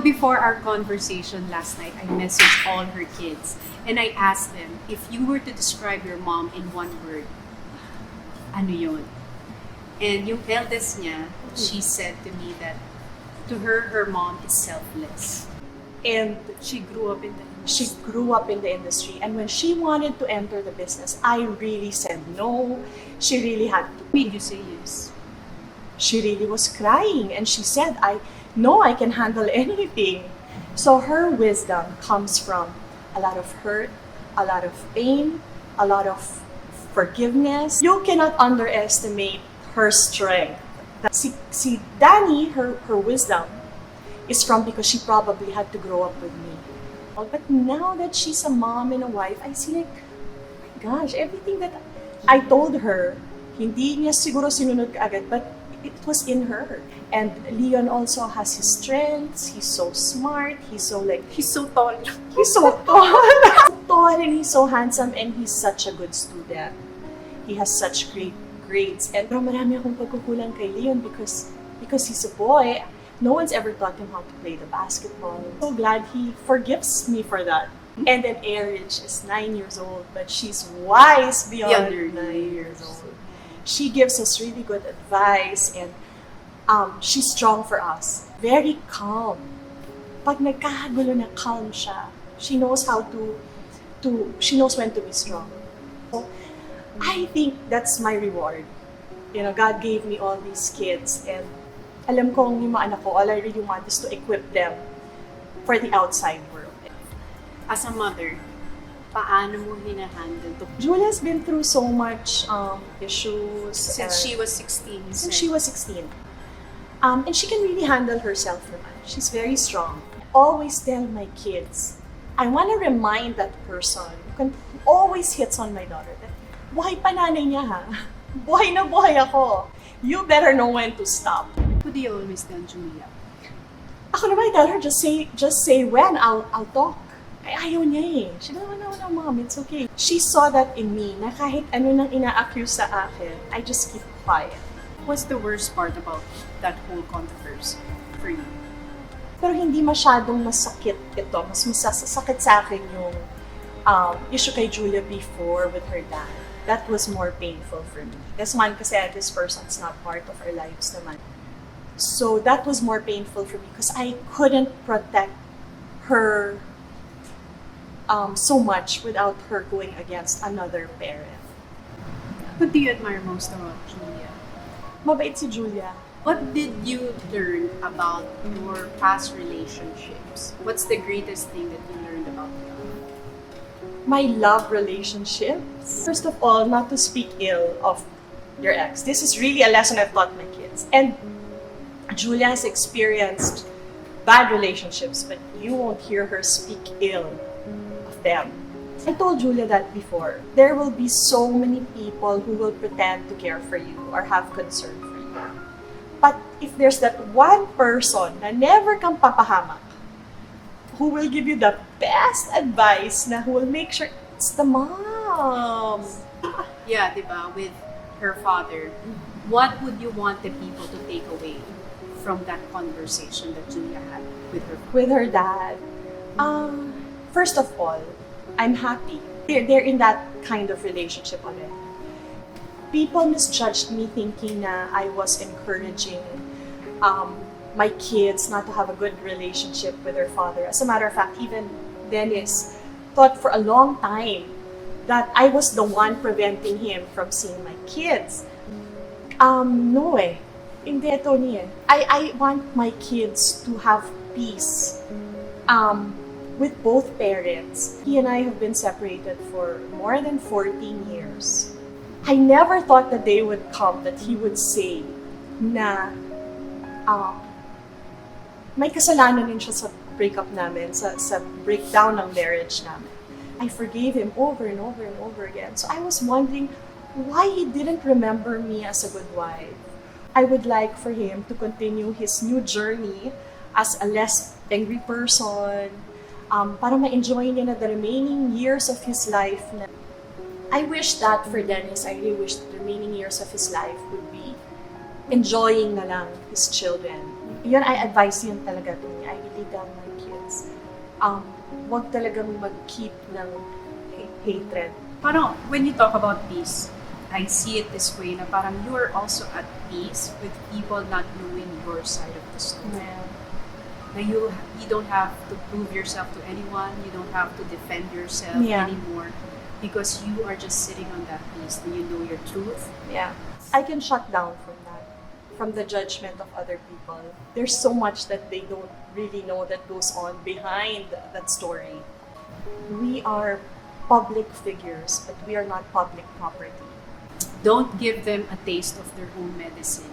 Before our conversation last night, I messaged all her kids and I asked them, if you were to describe your mom in one word, ano yun? And yung eldest niya, she said to me that to her, her mom is selfless. And She grew up in the she grew up in the industry. And when she wanted to enter the business, I really said no. She really had to. made you say yes. She really was crying. And she said, I know I can handle anything. So her wisdom comes from a lot of hurt, a lot of pain, a lot of forgiveness. You cannot underestimate her strength. Si Danny, her wisdom, is from because she probably had to grow up with me. But now that she's a mom and a wife, I see like, oh my gosh, everything that I told her, hindi niya siguro sinunod kaagad, but it was in her. And Leon also has his strengths. He's so smart. He's so tall. He's so tall and he's so handsome and he's such a good student. He has such great grades. And pero marami akong pagkukulang kay Leon because he's a boy. No one's ever taught him how to play the basketball. I'm so glad he forgives me for that. And then Erich is 9 years old, but she's wise beyond 9 years old. She gives us really good advice and she's strong for us. Very calm. Pag nagkakagulo na calm siya, she knows how she knows when to be strong. So, I think that's my reward. You know, God gave me all these kids and alam kong yung mga anak ko, all I really want is to equip them for the outside world. As a mother, paano mo hinahandle to? Julia's been through so much issues. Since she was 16. Since she was 16. And she can really handle herself naman. She's very strong. I always tell my kids, I want to remind that person who always hits on my daughter that, buhay pa nanay niya ha. Buhay na buhay ako. You better know when to stop. Who do you always tell Julia? Ako naman, I tell her, just say when, I'll talk. Ay, ayaw niya eh. She don't know, mom, it's okay. She saw that in me, na kahit ano nang ina-accuse sa akin, I just keep quiet. What's the worst part about that whole controversy for you? Pero hindi masyadong masakit ito. Mas masasakit sa akin yung issue kay Julia before with her dad. That was more painful for me. This one, kasi this person's not part of our lives naman. So that was more painful for me because I couldn't protect her so much without her going against another parent. What do you admire most about Julia? Mabait si Julia. What did you learn about your past relationships? What's the greatest thing that you learned about them? My love relationships. First of all, not to speak ill of your ex. This is really a lesson I've taught my kids. And Julia has experienced bad relationships, but you won't hear her speak ill of them. I told Julia that before. There will be so many people who will pretend to care for you or have concern for you. But if there's that one person na never kang papahamak, who will give you the best advice na who will make sure it's the mom. Yeah, diba? With her father, what would you want the people to take away from that conversation that Julia had with her? With her dad. First of all, I'm happy. They're in that kind of relationship already. People misjudged me thinking na I was encouraging my kids not to have a good relationship with their father. As a matter of fact, even Dennis thought for a long time that I was the one preventing him from seeing my kids. No eh. Hindi, Toni eh. I want my kids to have peace with both parents. He and I have been separated for more than 14 years. I never thought the day would come that he would say na may kasalanan din siya sa breakup namin, sa breakdown ng marriage namin. I forgave him over and over and over again. So I was wondering why he didn't remember me as a good wife. I would like for him to continue his new journey as a less angry person, para ma-enjoy niya na the remaining years of his life. I wish that for Dennis. I really wish the remaining years of his life would be enjoying na lang his children. Yun, I advise yun talaga to me. I really really tell my kids, wag talagang mag-keep ng hatred. Parang when you talk about peace, I see it this way na parang you are also at peace with people not knowing your side of the story. Na you don't have to prove yourself to anyone, you don't have to defend yourself anymore because you are just sitting on that peace and you know your truth. Yeah. I can shut down from that, from the judgment of other people. There's so much that they don't really know that goes on behind that story. We are public figures, but we are not public property. Don't give them a taste of their own medicine.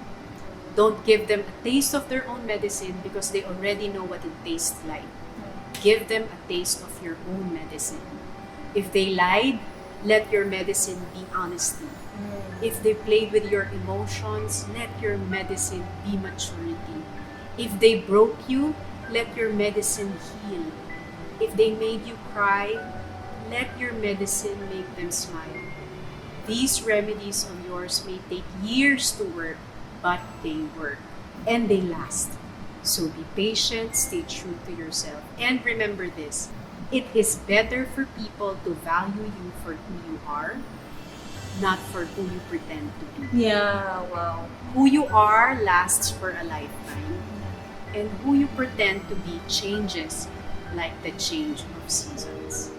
Don't give them a taste of their own medicine because they already know what it tastes like. Give them a taste of your own medicine. If they lied, let your medicine be honesty. If they played with your emotions, let your medicine be maturity. If they broke you, let your medicine heal. If they made you cry, let your medicine make them smile. These remedies of yours may take years to work, but they work and they last. So be patient, stay true to yourself, and remember this: it is better for people to value you for who you are, not for who you pretend to be. Yeah, wow. Who you are lasts for a lifetime, and who you pretend to be changes like the change of seasons.